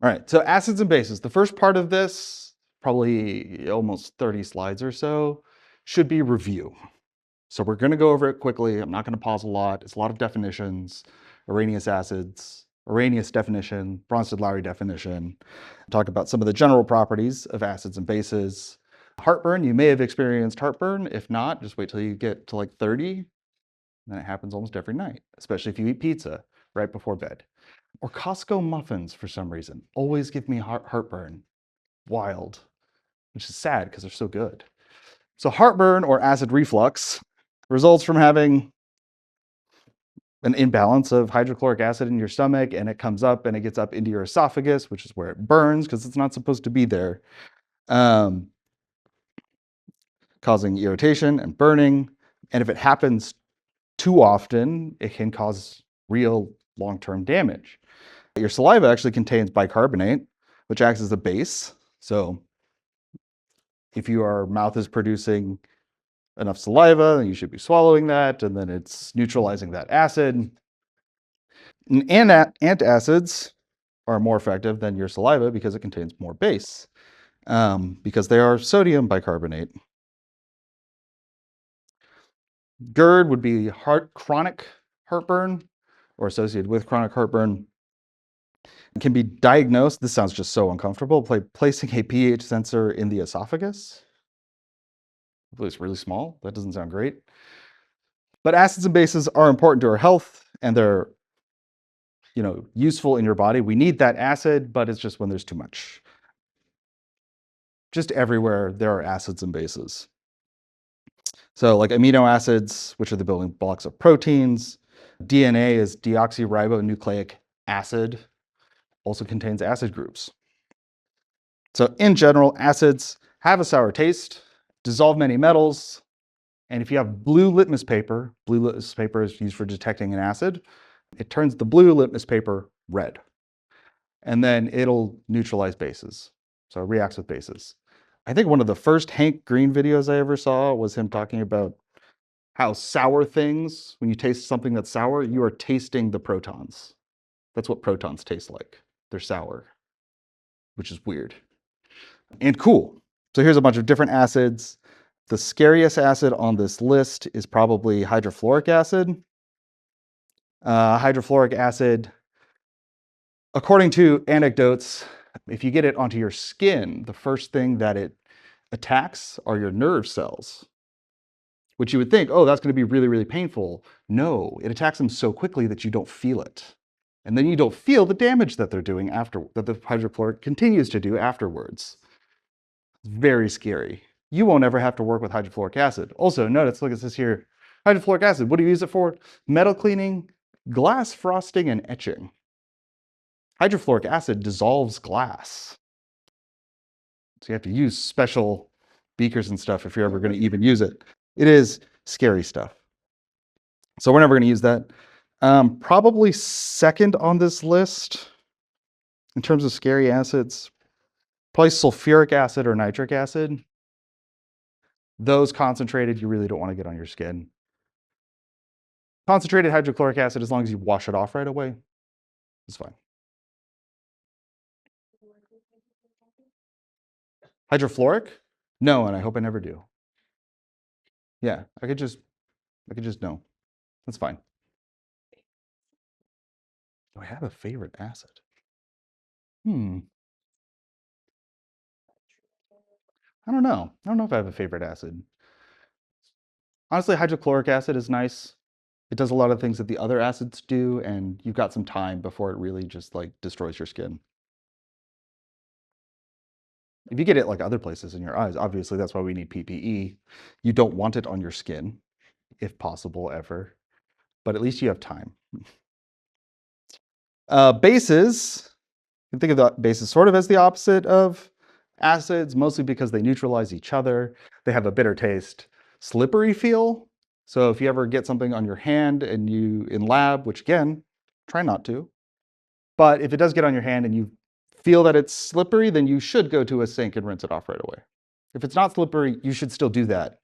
All right, so acids and bases. The first part of this, probably almost 30 slides or so, should be review. So we're going to go over it quickly. I'm not going to pause a lot. It's a lot of definitions, Arrhenius acids, Arrhenius definition, Bronsted-Lowry definition. Talk about some of the general properties of acids and bases. Heartburn, you may have experienced heartburn. If not, just wait till you get to like 30. Then it happens almost every night, especially if you eat pizza right before bed. Or Costco muffins for some reason. Always give me heartburn. Wild. Which is sad because they're so good. So heartburn or acid reflux results from having an imbalance of hydrochloric acid in your stomach, and it comes up and it gets up into your esophagus, which is where it burns because it's not supposed to be there, causing irritation and burning. And if it happens too often, it can cause real long-term damage. Your saliva actually contains bicarbonate, which acts as a base. So if your mouth is producing enough saliva, then you should be swallowing that, and then it's neutralizing that acid. And antacids are more effective than your saliva because it contains more base, because they are sodium bicarbonate. GERD would be chronic heartburn or associated with chronic heartburn. It can be diagnosed, this sounds just so uncomfortable, by placing a pH sensor in the esophagus. Hopefully it's really small. That doesn't sound great. But acids and bases are important to our health, and they're useful in your body. We need that acid, but it's just when there's too much. Just everywhere there are acids and bases. So like amino acids, which are the building blocks of proteins. DNA is deoxyribonucleic acid, also contains acid groups. So in general, acids have a sour taste, dissolve many metals, and if you have blue litmus paper is used for detecting an acid, it turns the blue litmus paper red. And then it'll neutralize bases. So it reacts with bases. I think one of the first Hank Green videos I ever saw was him talking about how sour things, when you taste something that's sour, you are tasting the protons. That's what protons taste like. They're sour, which is weird and cool. So here's a bunch of different acids. The scariest acid on this list is probably hydrofluoric acid. Hydrofluoric acid, according to anecdotes, if you get it onto your skin, the first thing that it attacks are your nerve cells, which you would think, oh, that's going to be really, really painful. No, it attacks them so quickly that you don't feel it. And then you don't feel the damage that they're doing that the hydrofluoric continues to do afterwards. It's very scary. You won't ever have to work with hydrofluoric acid. Also, notice, look, it says here, hydrofluoric acid, what do you use it for? Metal cleaning, glass frosting, and etching. Hydrofluoric acid dissolves glass. So you have to use special beakers and stuff if you're ever going to even use it. It is scary stuff. So we're never going to use that. Probably second on this list in terms of scary acids, probably sulfuric acid or nitric acid. Those concentrated, you really don't want to get on your skin. Concentrated hydrochloric acid, as long as you wash it off right away, it's fine. Hydrofluoric? No, and I hope I never do. Yeah, I could just no. That's fine. Do I have a favorite acid? I don't know. I don't know if I have a favorite acid. Honestly, hydrochloric acid is nice. It does a lot of things that the other acids do, and you've got some time before it really just like destroys your skin. If you get it like other places in your eyes, obviously that's why we need PPE. You don't want it on your skin, if possible, ever. But at least you have time. Bases, you can think of the bases sort of as the opposite of acids, mostly because they neutralize each other. They have a bitter taste, slippery feel. So if you ever get something on your hand and you in lab, which again, try not to, but if it does get on your hand and you feel that it's slippery, then you should go to a sink and rinse it off right away. If it's not slippery, you should still do that.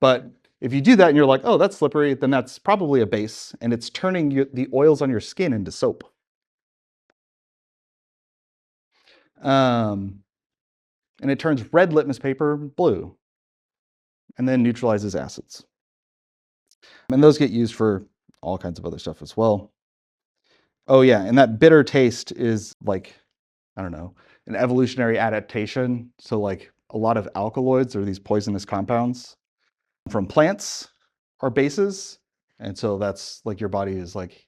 But if you do that and you're like, oh, that's slippery, then that's probably a base, and it's turning the oils on your skin into soap. And it turns red litmus paper blue and then neutralizes acids. And those get used for all kinds of other stuff as well. Oh yeah, and that bitter taste is like, I don't know, an evolutionary adaptation. So like a lot of alkaloids or these poisonous compounds from plants are bases. And so that's like your body is like,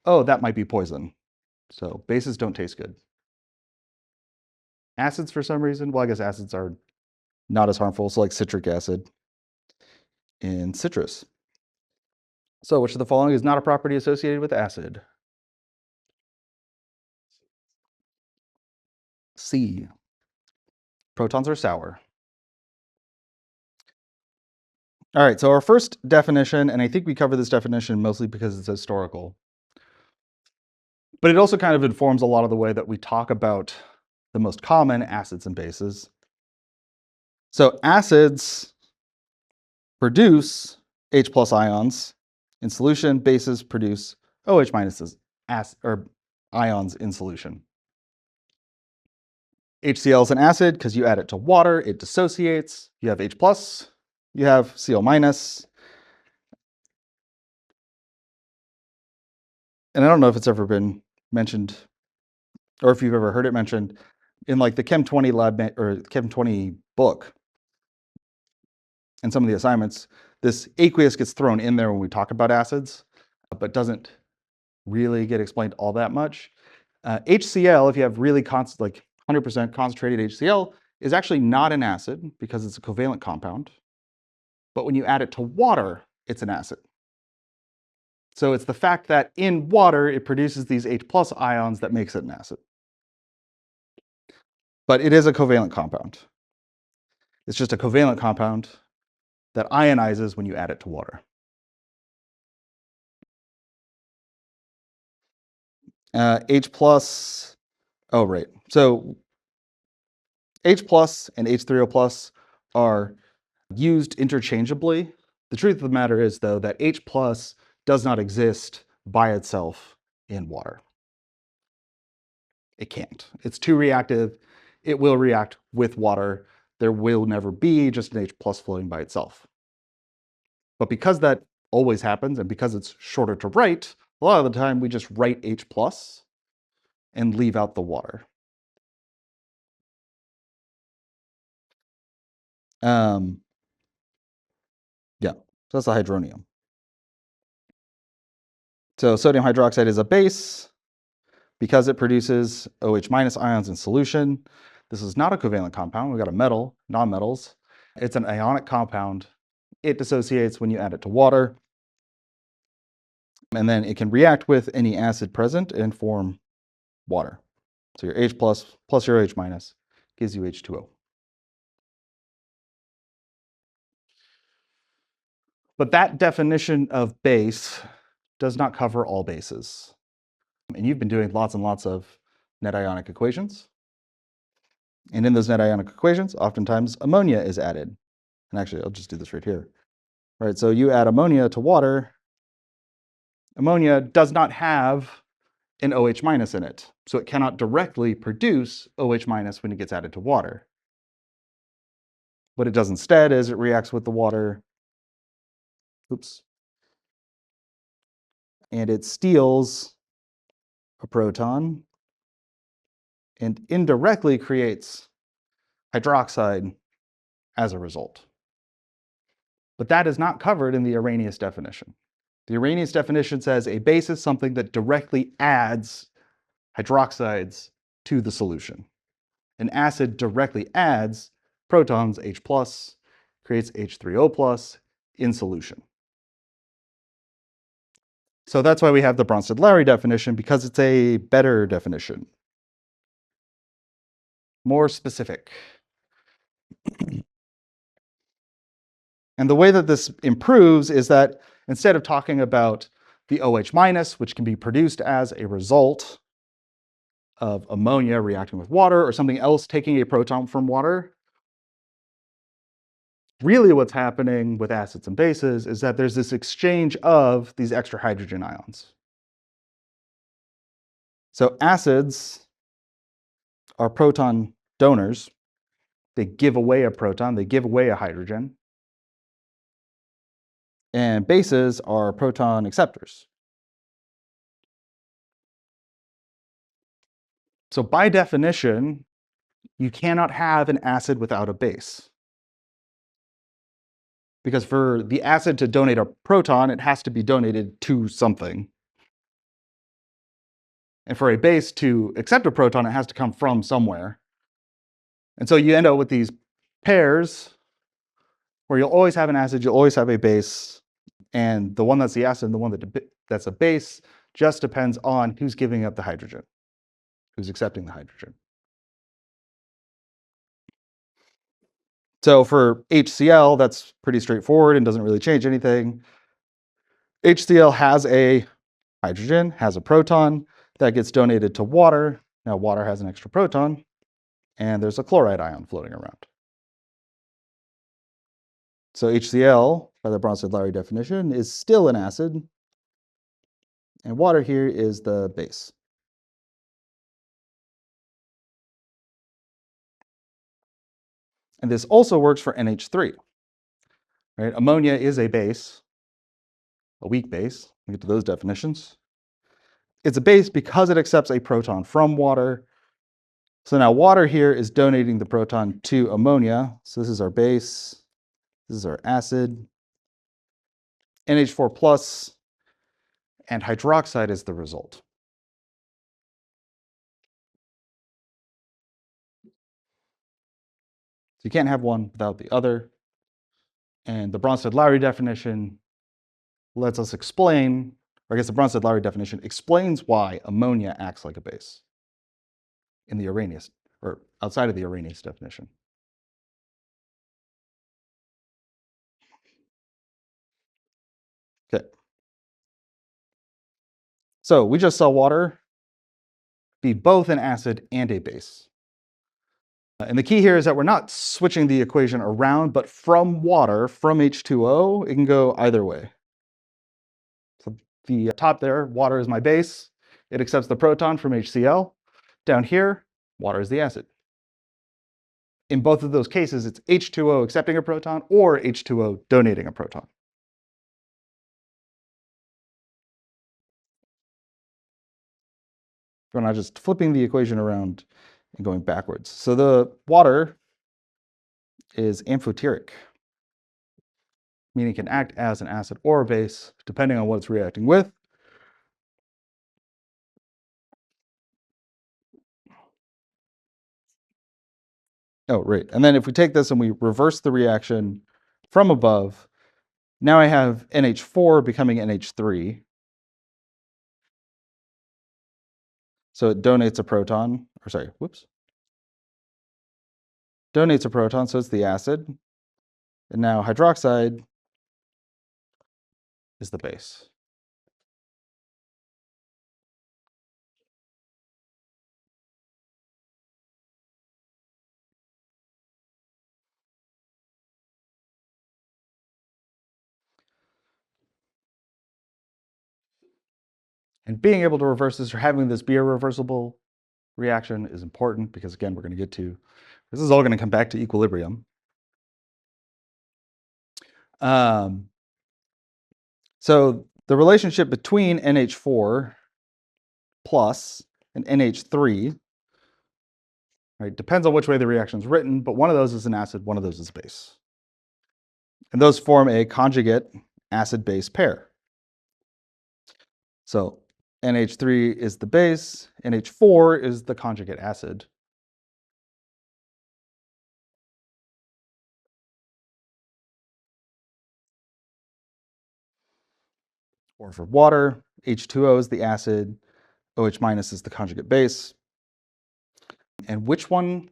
oh, that might be poison. So bases don't taste good. Acids for some reason, well, I guess acids are not as harmful. So like citric acid in citrus. So which of the following is not a property associated with acid? C. Protons are sour. All right, so our first definition, and I think we cover this definition mostly because it's historical, but it also kind of informs a lot of the way that we talk about the most common acids and bases. So acids produce H plus ions in solution, bases produce OH minuses, or ions in solution. HCl is an acid because you add it to water, it dissociates. You have H plus, you have Cl minus. And I don't know if it's ever been mentioned or if you've ever heard it mentioned in like the Chem 20 lab or Chem 20 book and some of the assignments, this aqueous gets thrown in there when we talk about acids, but doesn't really get explained all that much. HCl, if you have really like 100% concentrated HCl, is actually not an acid because it's a covalent compound. But when you add it to water, it's an acid. So it's the fact that in water, it produces these H plus ions that makes it an acid. But it is a covalent compound. It's just a covalent compound that ionizes when you add it to water. H plus, oh, right. So H plus and H3O plus are used interchangeably. The truth of the matter is, though, that H plus does not exist by itself in water. It can't. It's too reactive. It will react with water. There will never be just an H plus floating by itself. But because that always happens and because it's shorter to write, a lot of the time we just write H plus and leave out the water. Yeah, so that's the hydronium. So sodium hydroxide is a base because it produces OH minus ions in solution. This is not a covalent compound. We've got a metal, nonmetals. It's an ionic compound. It dissociates when you add it to water. And then it can react with any acid present and form water. So your H plus plus your OH minus gives you H2O. But that definition of base does not cover all bases. And you've been doing lots and lots of net ionic equations. And in those net ionic equations, oftentimes ammonia is added. And actually, I'll just do this right here. All right, so you add ammonia to water. Ammonia does not have an OH minus in it. So it cannot directly produce OH minus when it gets added to water. What it does instead is it reacts with the water. Oops. And it steals a proton and indirectly creates hydroxide as a result. But that is not covered in the Arrhenius definition. The Arrhenius definition says a base is something that directly adds hydroxides to the solution. An acid directly adds protons, H+, creates H3O+ in solution. So that's why we have the Bronsted-Lowry definition, because it's a better definition. More specific. And the way that this improves is that instead of talking about the OH minus, which can be produced as a result of ammonia reacting with water or something else taking a proton from water, really what's happening with acids and bases is that there's this exchange of these extra hydrogen ions. So acids are proton donors. They give away a proton, they give away a hydrogen. And bases are proton acceptors. So by definition, you cannot have an acid without a base. Because for the acid to donate a proton, it has to be donated to something. And for a base to accept a proton, it has to come from somewhere. And so you end up with these pairs where you'll always have an acid, you'll always have a base, and the one that's the acid and the one that's a base just depends on who's giving up the hydrogen, who's accepting the hydrogen. So for HCl, that's pretty straightforward and doesn't really change anything. HCl has a hydrogen, has a proton that gets donated to water. Now water has an extra proton, and there's a chloride ion floating around. So HCl, by the Bronsted-Lowry definition, is still an acid, and water here is the base. And this also works for NH3. Right? Ammonia is a base, a weak base. We'll get to those definitions. It's a base because it accepts a proton from water. So now water here is donating the proton to ammonia. So this is our base, this is our acid. NH4 plus and hydroxide is the result. So you can't have one without the other. And the Bronsted-Lowry definition lets us explain, or I guess the Bronsted-Lowry definition explains why ammonia acts like a base in the Arrhenius, or outside of the Arrhenius definition. Okay. So we just saw water be both an acid and a base. And the key here is that we're not switching the equation around, but from water, from H2O, it can go either way. So the top there, water is my base. It accepts the proton from HCl. Down here, water is the acid. In both of those cases, it's H2O accepting a proton or H2O donating a proton. We're not just flipping the equation around and going backwards. So the water is amphoteric, meaning it can act as an acid or a base, depending on what it's reacting with. Oh, right. And then if we take this and we reverse the reaction from above, now I have NH4 becoming NH3. So it donates a proton, or sorry, whoops. Donates a proton, so it's the acid. And now hydroxide is the base. And being able to reverse this or having this be a reversible reaction is important because, again, we're going to get to, this is all going to come back to equilibrium. So the relationship between NH4 plus and NH3, right, depends on which way the reaction is written, but one of those is an acid, one of those is a base. And those form a conjugate acid-base pair. So NH3 is the base, NH4 is the conjugate acid. Or for water, H2O is the acid, OH minus is the conjugate base. And which one,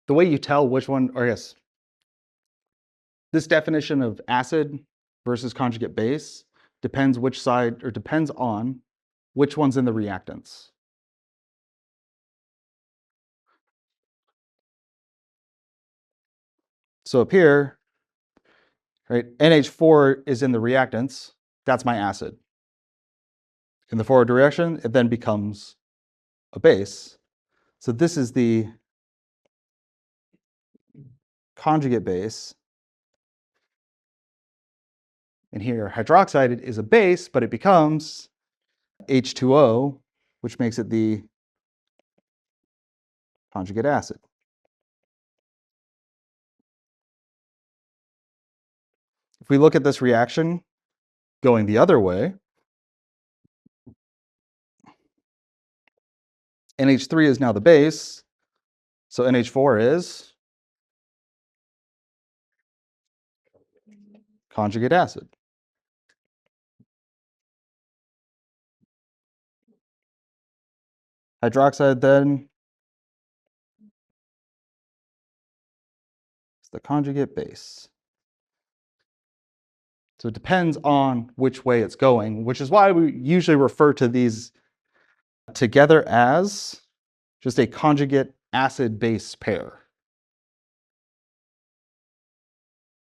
the way you tell which one, or yes, this definition of acid versus conjugate base depends which side, or depends on which one's in the reactants. So up here, right, NH4 is in the reactants, that's my acid. In the forward direction, it then becomes a base. So this is the conjugate base. And here, hydroxide is a base, but it becomes H2O, which makes it the conjugate acid. If we look at this reaction going the other way, NH3 is now the base, so NH4 is conjugate acid. Hydroxide then is the conjugate base. So it depends on which way it's going, which is why we usually refer to these together as just a conjugate acid-base pair.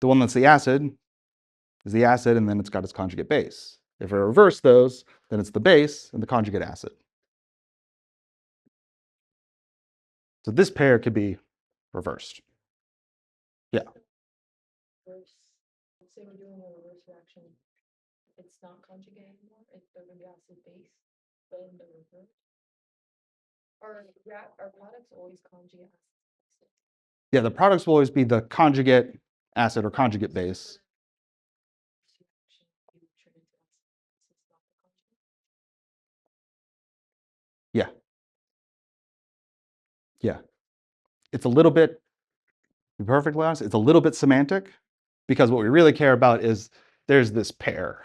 The one that's the acid is the acid, and then it's got its conjugate base. If I reverse those, then it's the base and the conjugate acid. So this pair could be reversed. Yeah. Say we're doing a reverse reaction, it's not conjugate anymore, they're gonna be acid base, but in the reverse. Our products always conjugate acid. Yeah, the products will always be the conjugate acid or conjugate base. Yeah. Yeah. It's a little bit, to be perfectly honest, it's a little bit semantic, because what we really care about is there's this pair.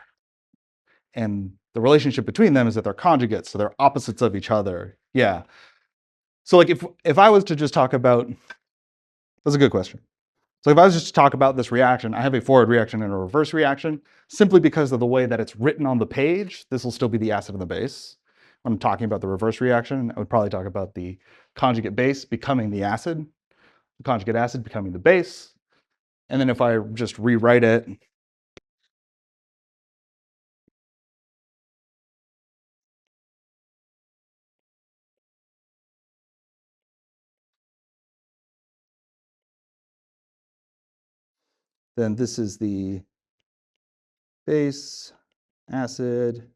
And the relationship between them is that they're conjugates, so they're opposites of each other. Yeah. So like if I was to just talk about, that's a good question. So if I was just to talk about this reaction, I have a forward reaction and a reverse reaction, simply because of the way that it's written on the page. This will still be the acid and the base. When I'm talking about the reverse reaction, I would probably talk about the conjugate base becoming the acid, the conjugate acid becoming the base. And then if I just rewrite it, then this is the base, acid,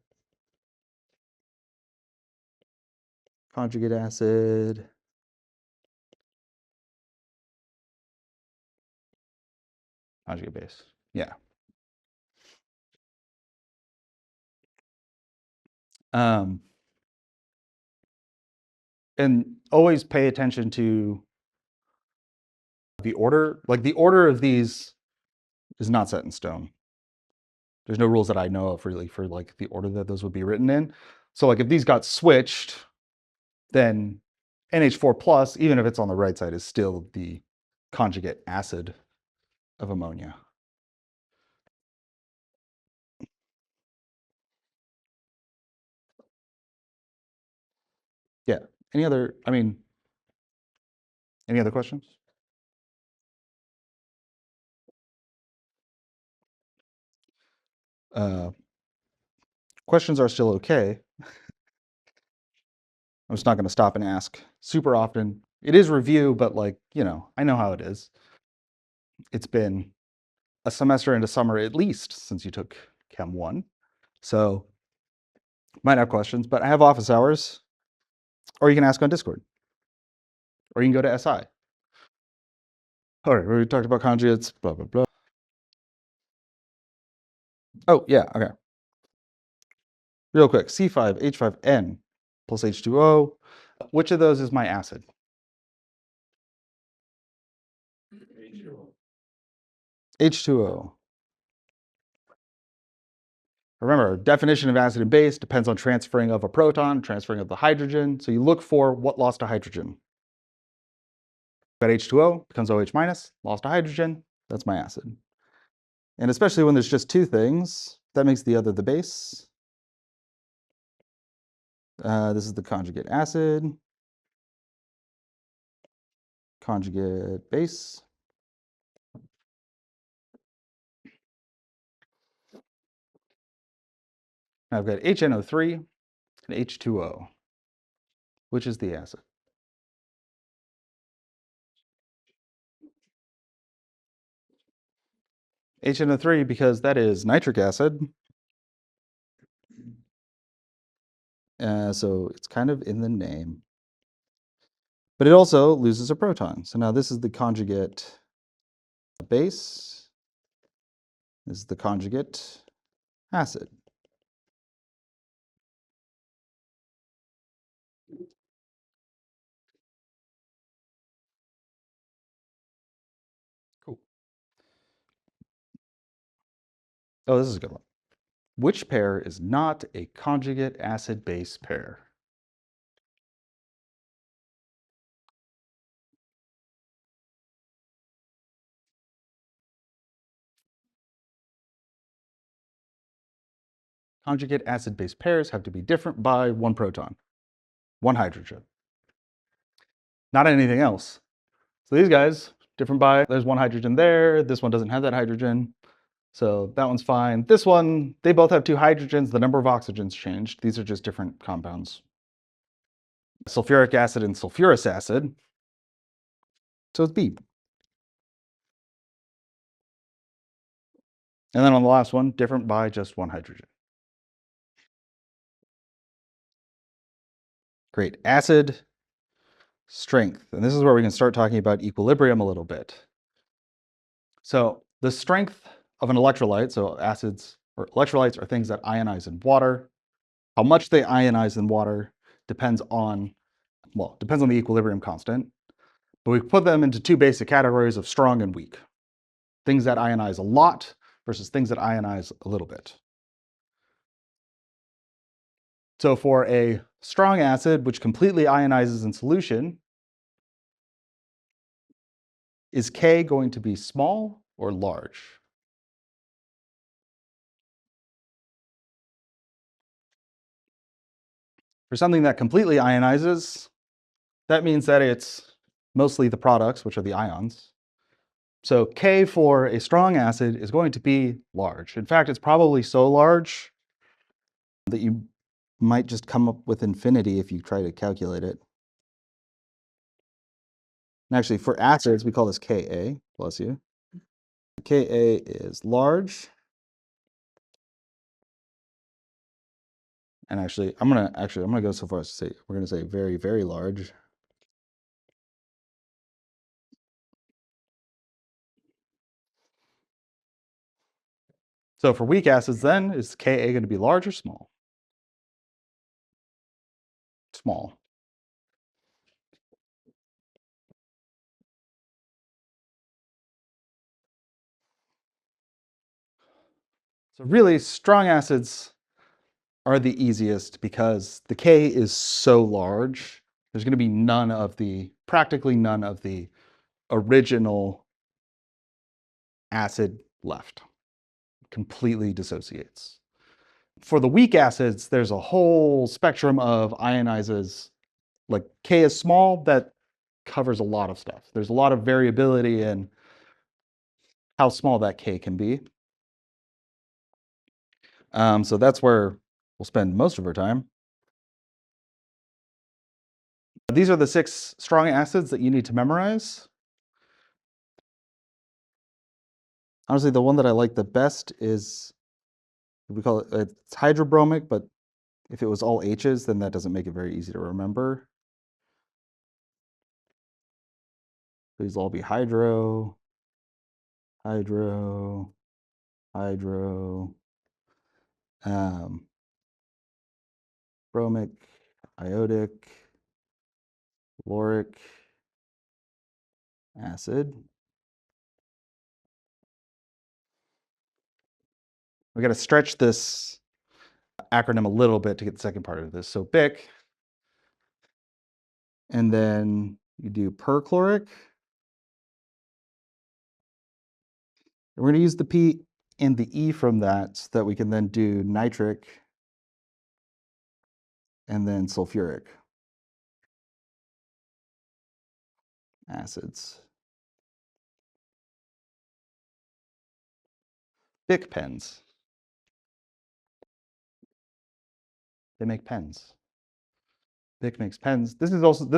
conjugate acid, conjugate base. Yeah. And always pay attention to the order. Like the order of these is not set in stone. There's no rules that I know of really for like the order that those would be written in. So like if these got switched, then NH4 plus, even if it's on the right side, is still the conjugate acid of ammonia. Yeah. Any other questions? Questions are still okay. I'm just not going to stop and ask super often. It is review, but like, I know how it is. It's been a semester and a summer at least since you took Chem 1. So might have questions, but I have office hours, or you can ask on Discord, or you can go to SI. All right, we talked about conjugates, blah, blah, blah. Oh, yeah, okay. Real quick, C5H5N plus H2O. Which of those is my acid? H2O. Remember, definition of acid and base depends on transferring of a proton, transferring of the hydrogen. So you look for what lost to hydrogen. Got H2O, becomes OH minus, lost to hydrogen, that's my acid. And especially when there's just two things, that makes the other the base. This is the conjugate acid, conjugate base. Now I've got HNO3 and H2O. Which is the acid? HNO3, because that is nitric acid. So it's kind of in the name. But it also loses a proton. So now this is the conjugate base. This is the conjugate acid. Cool. Oh, this is a good one. Which pair is not a conjugate acid-base pair? Conjugate acid-base pairs have to be different by one proton, one hydrogen. Not anything else. So these guys, different by, there's one hydrogen there, this one doesn't have that hydrogen, so that one's fine. This one, they both have two hydrogens, the number of oxygens changed. These are just different compounds. Sulfuric acid and sulfurous acid, so it's B. And then on the last one, different by just one hydrogen. Great. Acid strength. And this is where we can start talking about equilibrium a little bit. So the strength of an electrolyte, so acids or electrolytes are things that ionize in water. How much they ionize in water depends on the equilibrium constant. But we put them into two basic categories of strong and weak. Things that ionize a lot versus things that ionize a little bit. So for a strong acid, which completely ionizes in solution, is K going to be small or large? For something that completely ionizes, that means that it's mostly the products, which are the ions. So K for a strong acid is going to be large. In fact, it's probably so large that you might just come up with infinity if you try to calculate it. And actually, for acids, we call this Ka, bless you. Ka is large. And actually, I'm gonna go so far as to say we're gonna say very, very large. So for weak acids, then is Ka going to be large or small? Small. So really, strong acids are the easiest because the K is so large. There's going to be practically none of the original acid left. Completely dissociates. For the weak acids, there's a whole spectrum of ionizes. Like K is small, that covers a lot of stuff. There's a lot of variability in how small that K can be. So that's where we'll spend most of our time. These are the 6 strong acids that you need to memorize. Honestly, the one that I like the best is, we call it's hydrobromic, but if it was all H's, then that doesn't make it very easy to remember. These will all be hydro, hydro, hydro, bromic, iodic, lauric acid. We got to stretch this acronym a little bit to get the second part of this. So BIC, and then you do perchloric. We're going to use the P and the E from that so that we can then do nitric and then sulfuric acids. Bic pens. They make pens. Bic makes pens. This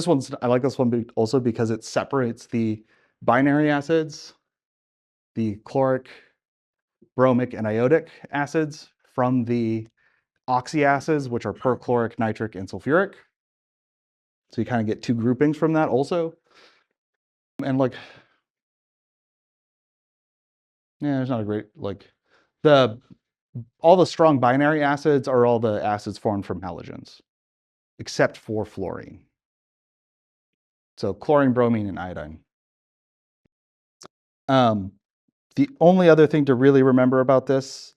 one's, I like this one also because it separates the binary acids, the chloric, bromic, and iodic acids from the oxyacids, which are perchloric, nitric, and sulfuric. So you kind of get two groupings from that also. And like, yeah, there's not a great, like, all the strong binary acids are all the acids formed from halogens, except for fluorine. So chlorine, bromine, and iodine. The only other thing to really remember about this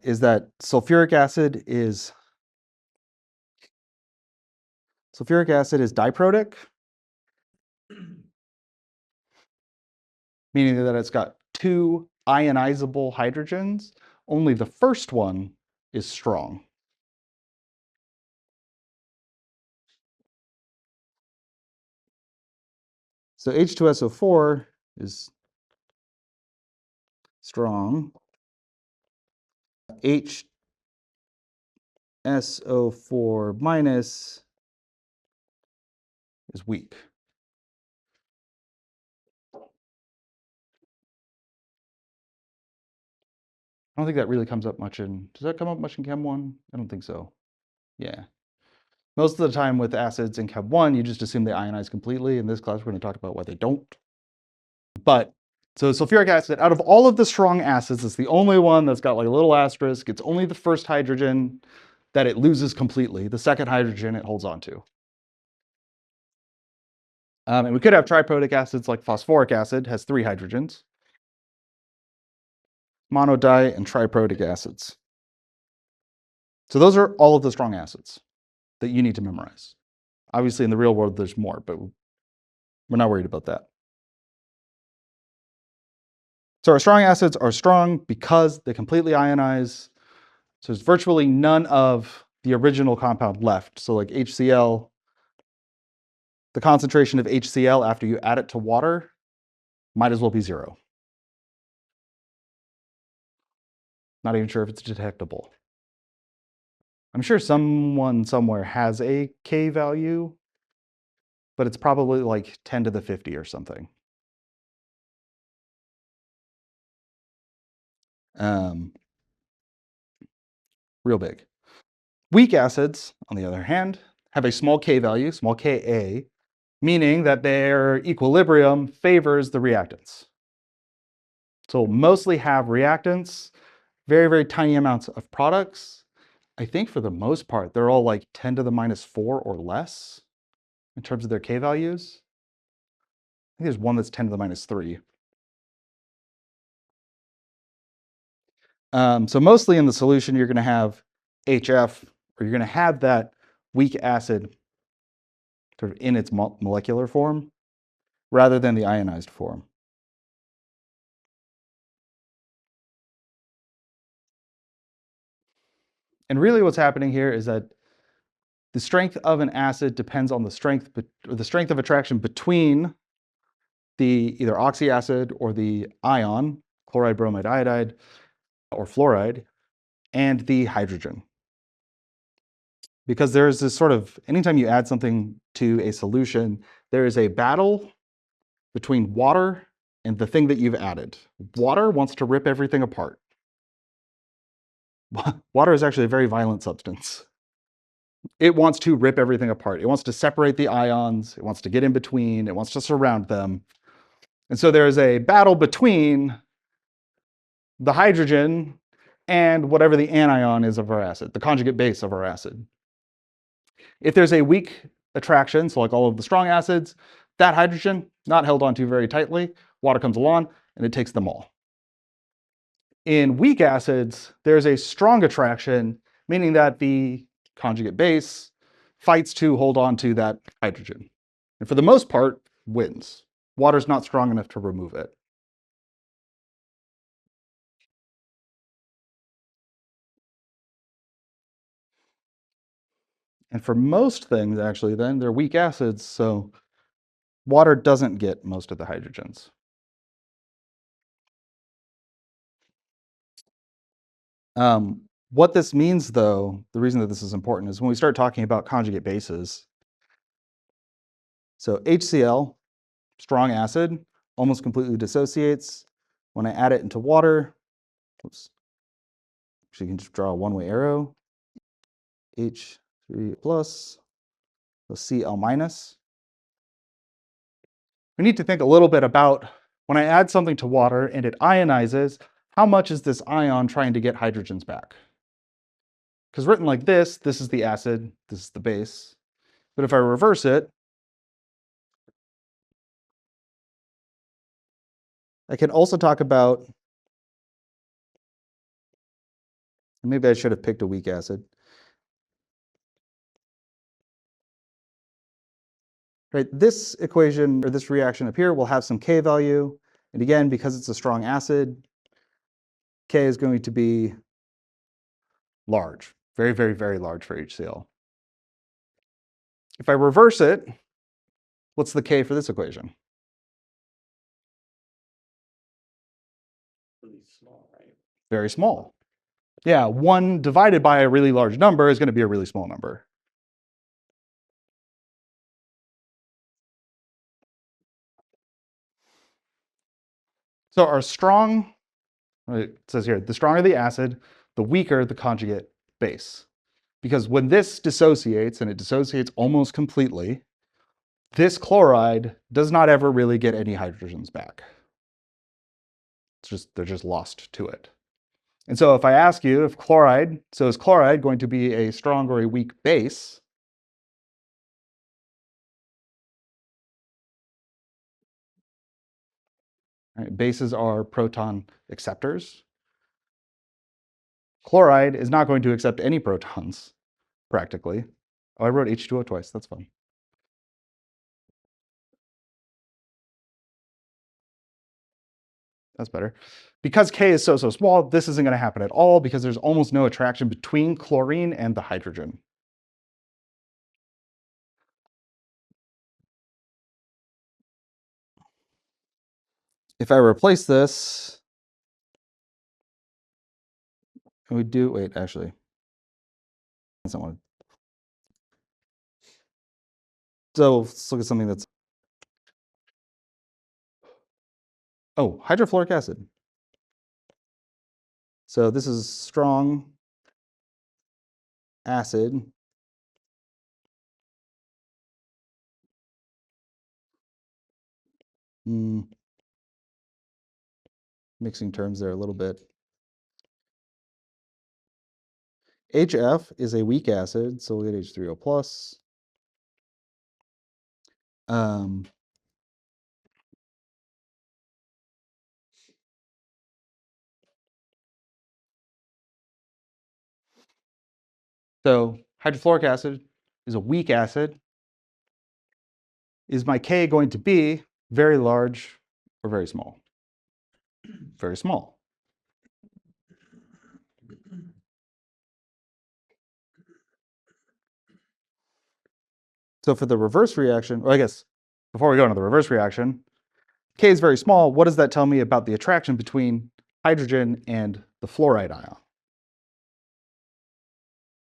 is that sulfuric acid is diprotic, meaning that it's got two ionizable hydrogens. Only the first one is strong. So H2SO4 is strong. HSO4 minus is weak. I don't think that really comes up much in, does that come up much in Chem 1? I don't think so. Yeah. Most of the time with acids in Chem 1, you just assume they ionize completely. In this class, we're going to talk about why they don't. But, so sulfuric acid, out of all of the strong acids, it's the only one that's got like a little asterisk. It's only the first hydrogen that it loses completely. The second hydrogen it holds on to. And we could have triprotic acids like phosphoric acid, has 3 hydrogens. Monodi and triprotic acids. So those are all of the strong acids that you need to memorize. Obviously, in the real world, there's more, but we're not worried about that. So our strong acids are strong because they completely ionize. So there's virtually none of the original compound left. So like HCl, the concentration of HCl after you add it to water might as well be 0. Not even sure if it's detectable. I'm sure someone somewhere has a K value, but it's probably like 10 to the 50 or something. Real big. Weak acids, on the other hand, have a small K value, small Ka, meaning that their equilibrium favors the reactants. So mostly have reactants, very, very tiny amounts of products. I think for the most part, they're all like 10 to the minus 4 or less in terms of their K values. I think there's one that's 10 to the minus 3. So mostly in the solution, you're going to have HF, or you're going to have that weak acid sort of in its molecular form, rather than the ionized form. And really what's happening here is that the strength of an acid depends on the strength of attraction between the either oxyacid or the ion, chloride, bromide, iodide, or fluoride, and the hydrogen. Because there's this sort of, anytime you add something to a solution, there is a battle between water and the thing that you've added. Water wants to rip everything apart. Water is actually a very violent substance. It wants to rip everything apart. It wants to separate the ions. It wants to get in between. It wants to surround them. And so there is a battle between the hydrogen and whatever the anion is of our acid, the conjugate base of our acid. If there's a weak attraction, so like all of the strong acids, that hydrogen, not held onto very tightly, water comes along and it takes them all. In weak acids, there's a strong attraction, meaning that the conjugate base fights to hold on to that hydrogen. And for the most part, wins. Water's not strong enough to remove it. And for most things, actually, then, they're weak acids, so water doesn't get most of the hydrogens. What this means, though, the reason that this is important is when we start talking about conjugate bases, So HCl, strong acid, almost completely dissociates. When I add it into water, oops, actually you can just draw a one-way arrow, H3 plus, so Cl minus. We need to think a little bit about when I add something to water and it ionizes, how much is this ion trying to get hydrogens back? Because written like this is the acid, this is the base. But if I reverse it, I can also talk about, maybe I should have picked a weak acid. Right, this equation or this reaction up here will have some K value. And again, because it's a strong acid, K is going to be large, very, very, very large for HCl. If I reverse it, what's the K for this equation? Really small, right? Very small. Yeah, 1 divided by a really large number is going to be a really small number. So our strong, it says here, the stronger the acid, the weaker the conjugate base. Because when this dissociates, and it dissociates almost completely, this chloride does not ever really get any hydrogens back. They're just lost to it. And so if I ask you if chloride, so is chloride going to be a strong or a weak base? Right, bases are proton acceptors. Chloride is not going to accept any protons, practically. Oh, I wrote H2O twice, that's fun. That's better. Because K is so small, this isn't going to happen at all because there's almost no attraction between chlorine and the hydrogen. If I replace this, and we do, wait, actually, that's not one. So let's look at something that's, oh, hydrofluoric acid. So this is strong acid. Mixing terms there a little bit. HF is a weak acid, so we'll get H3O plus. So hydrofluoric acid is a weak acid. Is my K going to be very large or very small? Very small. So for the reverse reaction, or I guess before we go into the reverse reaction, K is very small. What does that tell me about the attraction between hydrogen and the fluoride ion?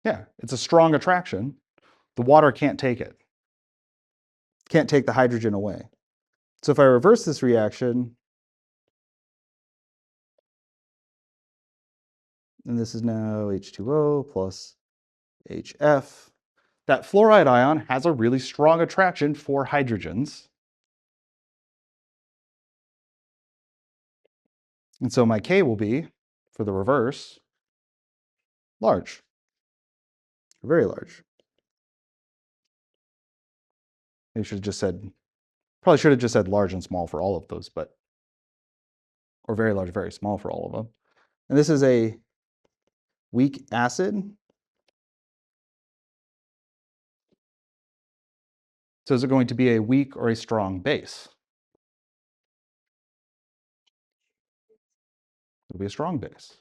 Yeah, it's a strong attraction. The water can't take it. Can't take the hydrogen away. So if I reverse this reaction, and this is now H2O plus HF, that fluoride ion has a really strong attraction for hydrogens. And so my K will be, for the reverse, large, very large. I should have just said, probably should have just said large and small for all of those, but, or very large, very small for all of them. And this is a weak acid. So is it going to be a weak or a strong base? It'll be a strong base.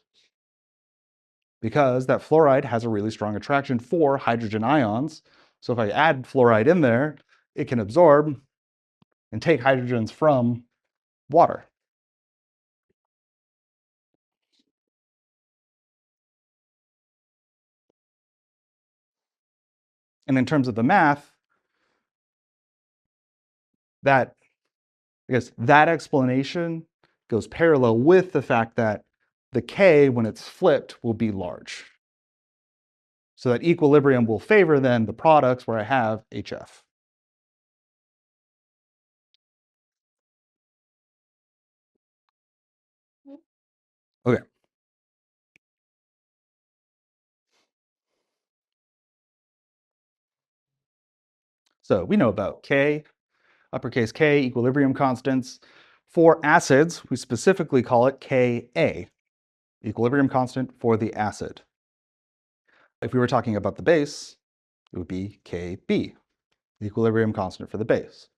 Because that fluoride has a really strong attraction for hydrogen ions. So if I add fluoride in there, it can absorb and take hydrogens from water. And in terms of the math, that, I guess, that explanation goes parallel with the fact that the K, when it's flipped, will be large. So that equilibrium will favor then the products where I have HF. Okay. So we know about K, uppercase K, equilibrium constants. For acids, we specifically call it Ka, equilibrium constant for the acid. If we were talking about the base, it would be Kb, the equilibrium constant for the base.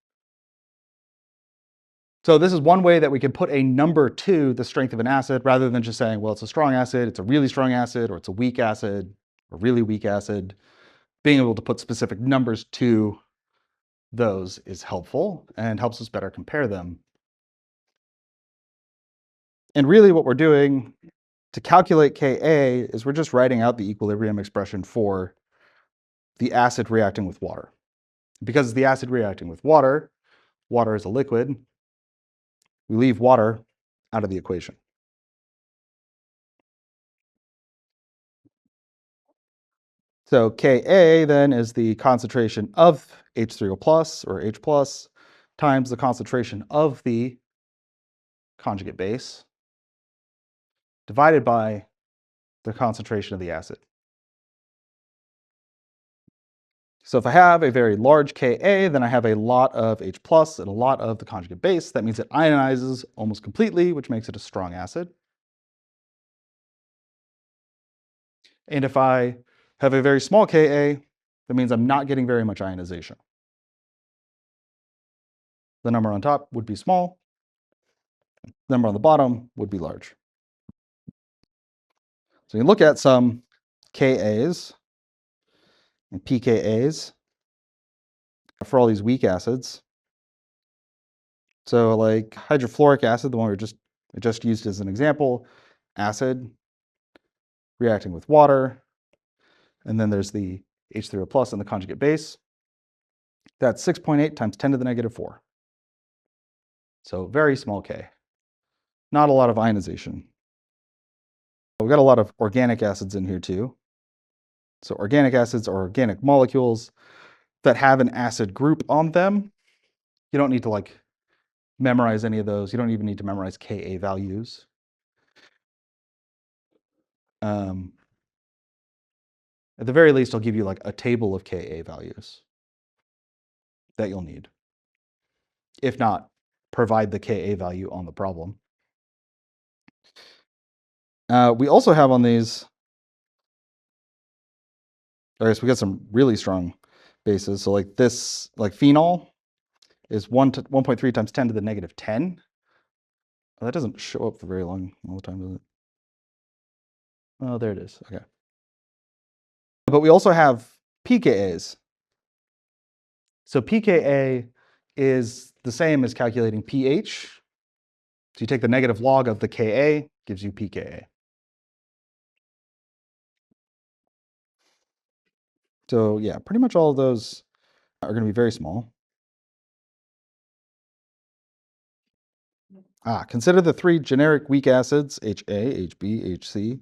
So this is one way that we can put a number to the strength of an acid rather than just saying, well, it's a strong acid, it's a really strong acid, or it's a weak acid, a really weak acid. Being able to put specific numbers to those is helpful and helps us better compare them. And really what we're doing to calculate Ka is we're just writing out the equilibrium expression for the acid reacting with water. Because the acid reacting with water, water is a liquid, we leave water out of the equation. So Ka then is the concentration of H3O plus or H plus times the concentration of the conjugate base divided by the concentration of the acid. So if I have a very large Ka, then I have a lot of H plus and a lot of the conjugate base. That means it ionizes almost completely, which makes it a strong acid. And if I have a very small Ka, that means I'm not getting very much ionization. The number on top would be small. The number on the bottom would be large. So you can look at some Kas and pKas for all these weak acids. So like hydrofluoric acid, the one we just used as an example, acid reacting with water, and then there's the H3O plus and the conjugate base. That's 6.8 times 10 to the negative 4. So very small K. Not a lot of ionization. We've got a lot of organic acids in here too. So organic acids are organic molecules that have an acid group on them. You don't need to like memorize any of those. You don't even need to memorize Ka values. At the very least, I'll give you like a table of Ka values that you'll need. If not, provide the Ka value on the problem. We also have on these, I guess we got some really strong bases. So like this, like phenol is 1.3 times 10 to the negative 10. Oh, that doesn't show up for very long all the time, does it? Oh, there it is. Okay. But we also have pKas. So pKa is the same as calculating pH. So you take the negative log of the Ka, gives you pKa. So yeah, pretty much all of those are going to be very small. Consider the three generic weak acids, HA, HB, HC.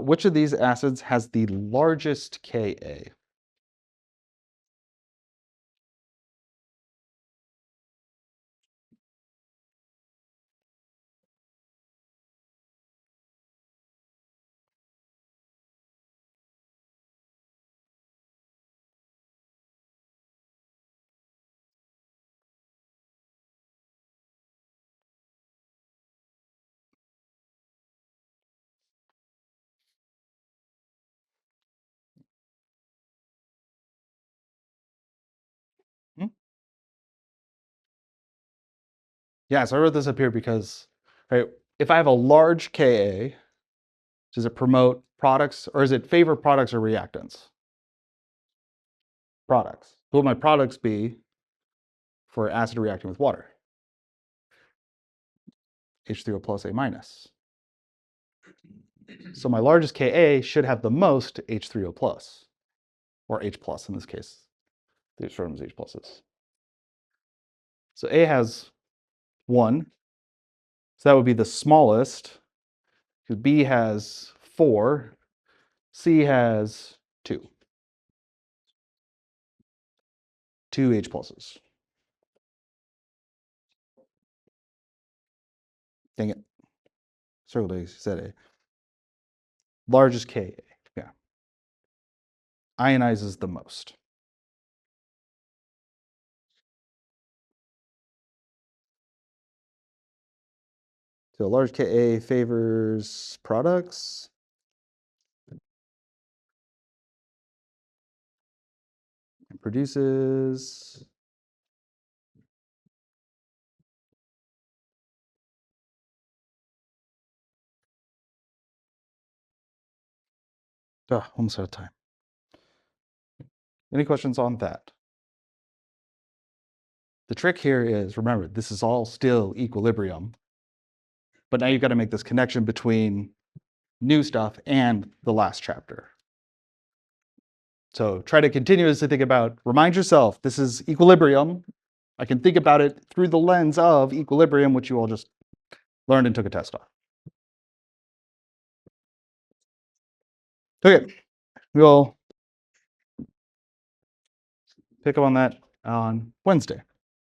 Which of these acids has the largest Ka? Hmm? Yeah, so I wrote this up here because, right, if I have a large Ka, does it promote products or is it favor products or reactants? Products. What would my products be for acid reacting with water? H3O plus A minus. So my largest Ka should have the most H3O plus, or H plus in this case. The atoms H pluses. So A has 1. So that would be the smallest. Because B has 4. C has 2. 2 H pluses. Dang it. Certainly said A. Largest Ka. Yeah. Ionizes the most. So large Ka favors products. And produces almost out of time. Any questions on that? The trick here is, remember, this is all still equilibrium, but now you've got to make this connection between new stuff and the last chapter. So try to continuously think about, remind yourself, this is equilibrium. I can think about it through the lens of equilibrium, which you all just learned and took a test on. Okay, we'll pick up on that on Wednesday.